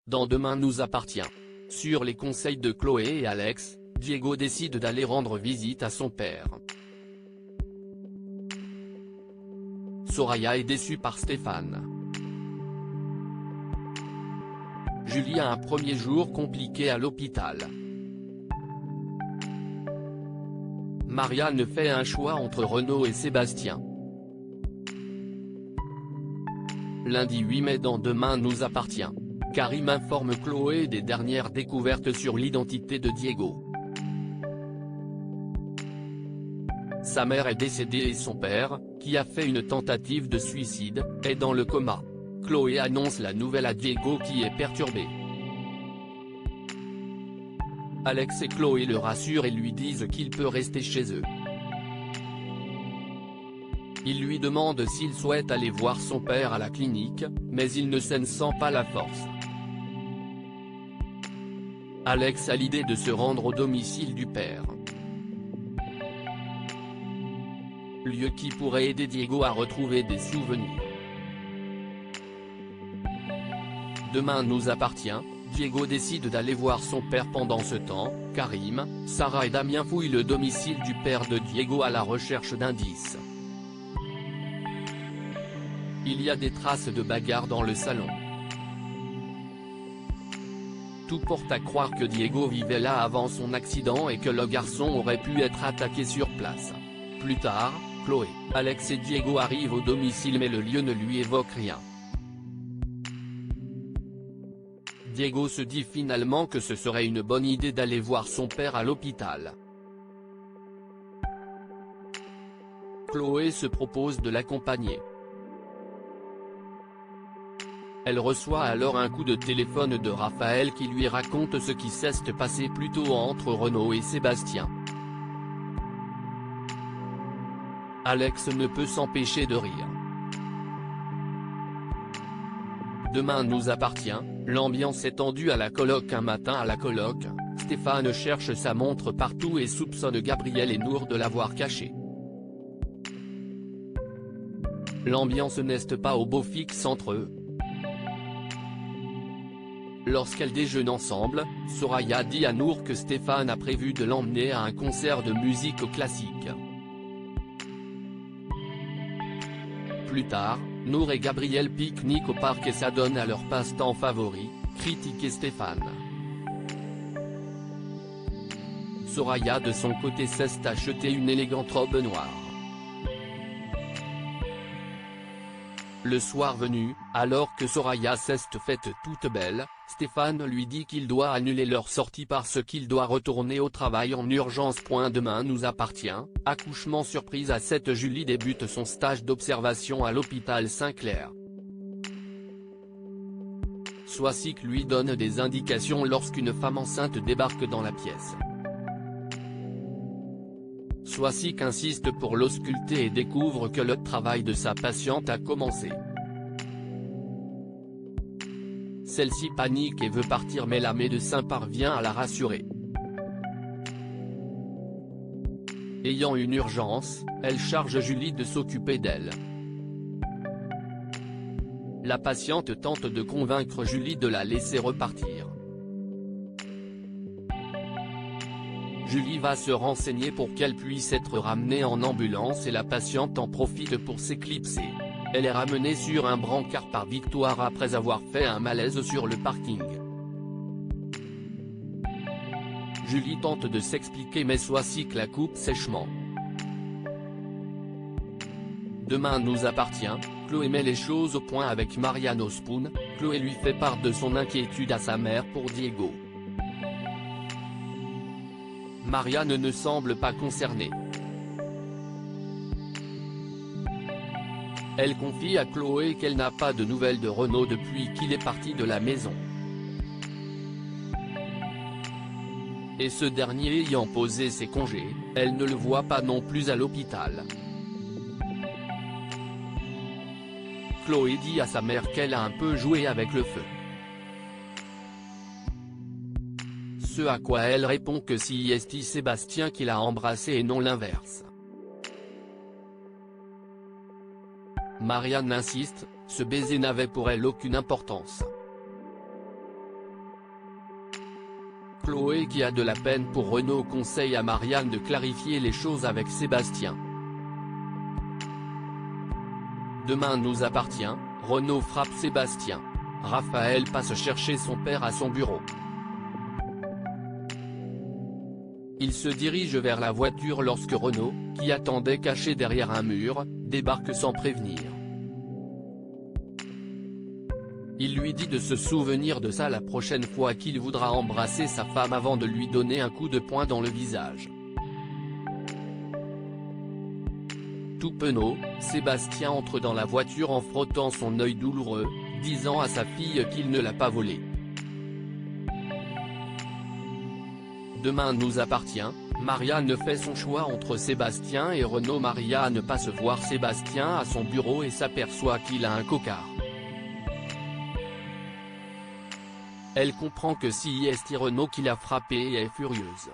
Dans Demain nous appartient. Sur les conseils de Chloé et Alex, Diego décide d'aller rendre visite à son père. Soraya est déçue par Stéphane. Julie a un premier jour compliqué à l'hôpital. Marianne fait un choix entre Renaud et Sébastien. Lundi 8 mai dans Demain nous appartient. Karim informe Chloé des dernières découvertes sur l'identité de Diego. Sa mère est décédée et son père, qui a fait une tentative de suicide, est dans le coma. Chloé annonce la nouvelle à Diego qui est perturbé. Alex et Chloé le rassurent et lui disent qu'il peut rester chez eux. Ils lui demandent s'il souhaite aller voir son père à la clinique, mais il ne s'en sent pas la force. Alex a l'idée de se rendre au domicile du père. Lieu qui pourrait aider Diego à retrouver des souvenirs. Demain nous appartient, Diego décide d'aller voir son père pendant ce temps. Karim, Sarah et Damien fouillent le domicile du père de Diego à la recherche d'indices. Il y a des traces de bagarre dans le salon. Tout porte à croire que Diego vivait là avant son accident et que le garçon aurait pu être attaqué sur place. Plus tard, Chloé, Alex et Diego arrivent au domicile mais le lieu ne lui évoque rien. Diego se dit finalement que ce serait une bonne idée d'aller voir son père à l'hôpital. Chloé se propose de l'accompagner. Elle reçoit alors un coup de téléphone de Raphaël qui lui raconte ce qui s'est passé plus tôt entre Renaud et Sébastien. Alex ne peut s'empêcher de rire. Demain nous appartient, l'ambiance est tendue à la coloc. Un matin à la coloc, Stéphane cherche sa montre partout et soupçonne Gabriel et Nour de l'avoir cachée. L'ambiance n'est pas au beau fixe entre eux. Lorsqu'elles déjeunent ensemble, Soraya dit à Nour que Stéphane a prévu de l'emmener à un concert de musique classique. Plus tard, Nour et Gabriel pique-niquent au parc et s'adonnent à leur passe-temps favori, critiquer Stéphane. Soraya de son côté s'est acheté une élégante robe noire. Le soir venu, alors que Soraya s'est faite toute belle, Stéphane lui dit qu'il doit annuler leur sortie parce qu'il doit retourner au travail en urgence. Demain nous appartient, accouchement surprise à 7 Julie débute son stage d'observation à l'hôpital Saint-Clair. Soisic lui donne des indications lorsqu'une femme enceinte débarque dans la pièce. Soisic insiste pour l'ausculter et découvre que le travail de sa patiente a commencé. Celle-ci panique et veut partir mais la médecin parvient à la rassurer. Ayant une urgence, elle charge Julie de s'occuper d'elle. La patiente tente de convaincre Julie de la laisser repartir. Julie va se renseigner pour qu'elle puisse être ramenée en ambulance et la patiente en profite pour s'éclipser. Elle est ramenée sur un brancard par Victoire après avoir fait un malaise sur le parking. Julie tente de s'expliquer mais Soisic la coupe sèchement. Demain nous appartient, Chloé met les choses au point avec Marianne au spoon. Chloé lui fait part de son inquiétude à sa mère pour Diego. Marianne ne semble pas concernée. Elle confie à Chloé qu'elle n'a pas de nouvelles de Renaud depuis qu'il est parti de la maison. Et ce dernier ayant posé ses congés, elle ne le voit pas non plus à l'hôpital. Chloé dit à sa mère qu'elle a un peu joué avec le feu. Ce à quoi elle répond que c'est Sébastien qui l'a embrassé et non l'inverse. Marianne insiste, ce baiser n'avait pour elle aucune importance. Chloé qui a de la peine pour Renaud conseille à Marianne de clarifier les choses avec Sébastien. Demain nous appartient, Renaud frappe Sébastien. Raphaël passe chercher son père à son bureau. Il se dirige vers la voiture lorsque Renaud, qui attendait caché derrière un mur, débarque sans prévenir. Il lui dit de se souvenir de ça la prochaine fois qu'il voudra embrasser sa femme avant de lui donner un coup de poing dans le visage. Tout penaud, Sébastien entre dans la voiture en frottant son œil douloureux, disant à sa fille qu'il ne l'a pas volé. Demain nous appartient, Marianne fait son choix entre Sébastien et Renaud. Marianne passe voir Sébastien à son bureau et s'aperçoit qu'il a un cocard. Elle comprend que c'est Renaud qui l'a frappé et est furieuse.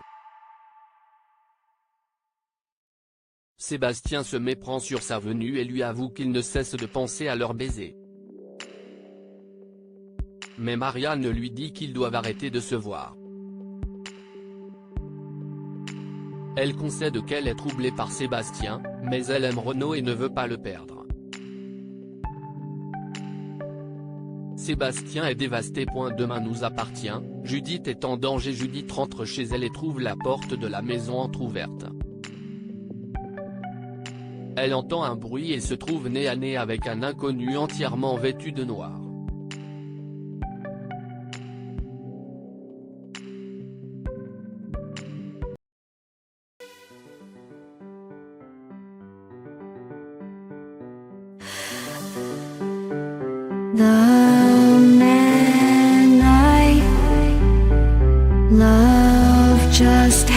Sébastien se méprend sur sa venue et lui avoue qu'il ne cesse de penser à leur baiser. Mais Marianne lui dit qu'ils doivent arrêter de se voir. Elle concède qu'elle est troublée par Sébastien, mais elle aime Renaud et ne veut pas le perdre. Sébastien est dévasté. Demain nous appartient, Judith est en danger. Judith rentre chez elle et trouve la porte de la maison entrouverte. Elle entend un bruit et se trouve nez à nez avec un inconnu entièrement vêtu de noir. The man I love just